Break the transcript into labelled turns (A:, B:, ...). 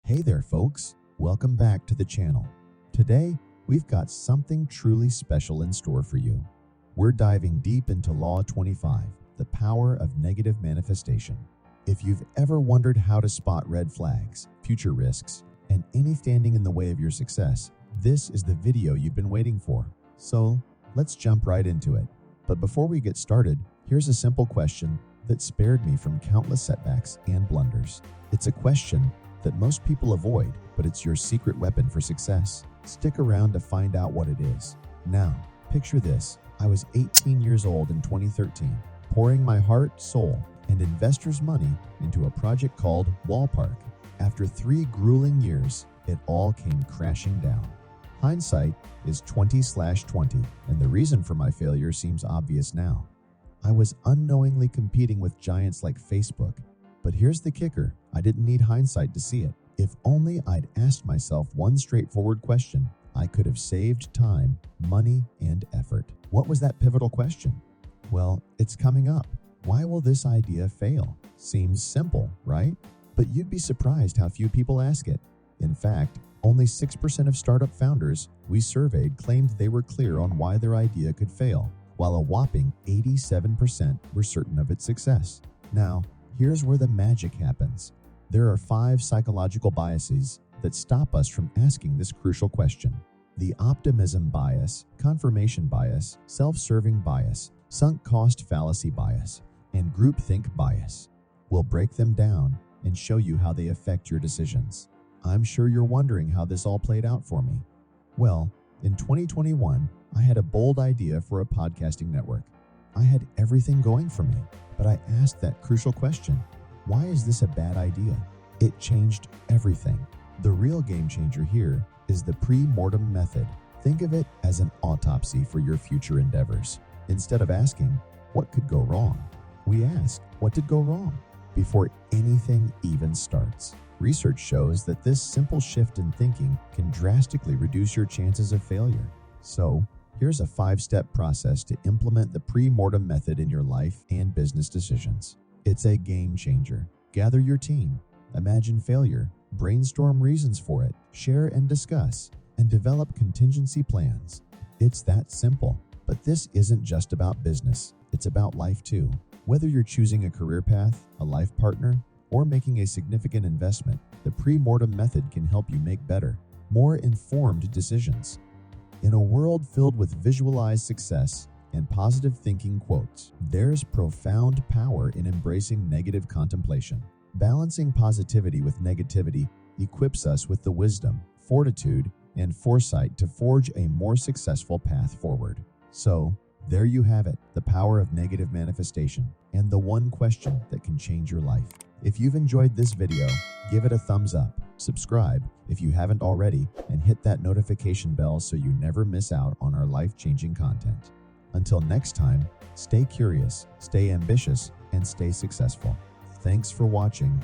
A: Hey there, folks. Welcome back to the channel. Today, we've got something truly special in store for you. We're diving deep into Law 25, the power of negative manifestation. If you've ever wondered how to spot red flags, future risks, and any standing in the way of your success, this is the video you've been waiting for. So, let's jump right into it. But before we get started, here's a simple question that spared me from countless setbacks and blunders. It's a question that most people avoid, but it's your secret weapon for success. Stick around to find out what it is. Now, picture this. I was 18 years old in 2013, pouring my heart, soul, and investors' money into a project called Wallpark. After 3 grueling years, it all came crashing down. Hindsight is 20/20, and the reason for my failure seems obvious now. I was unknowingly competing with giants like Facebook. But here's the kicker, I didn't need hindsight to see it. If only I'd asked myself one straightforward question, I could have saved time, money, and effort. What was that pivotal question? Well, it's coming up. Why will this idea fail? Seems simple, right? But you'd be surprised how few people ask it. In fact, only 6% of startup founders we surveyed claimed they were clear on why their idea could fail, while a whopping 87% were certain of its success. Now, here's where the magic happens. There are 5 psychological biases that stop us from asking this crucial question. The optimism bias, confirmation bias, self-serving bias, sunk cost fallacy bias, and groupthink bias. We'll break them down and show you how they affect your decisions. I'm sure you're wondering how this all played out for me. Well, in 2021, I had a bold idea for a podcasting network. I had everything going for me, but I asked that crucial question, why is this a bad idea? It changed everything. The real game changer here is the pre-mortem method. Think of it as an autopsy for your future endeavors. Instead of asking, what could go wrong? We ask, what did go wrong? Before anything even starts. Research shows that this simple shift in thinking can drastically reduce your chances of failure. So, here's a 5-step process to implement the pre-mortem method in your life and business decisions. It's a game changer. Gather your team, imagine failure, brainstorm reasons for it, share and discuss, and develop contingency plans. It's that simple. But this isn't just about business, it's about life too. Whether you're choosing a career path, a life partner, or making a significant investment, the pre-mortem method can help you make better, more informed decisions. In a world filled with visualized success and positive thinking quotes, there's profound power in embracing negative contemplation. Balancing positivity with negativity equips us with the wisdom, fortitude, and foresight to forge a more successful path forward. So, there you have it, the power of negative manifestation, and the one question that can change your life. If you've enjoyed this video, give it a thumbs up, subscribe if you haven't already, and hit that notification bell so you never miss out on our life-changing content. Until next time, stay curious, stay ambitious, and stay successful. Thanks for watching,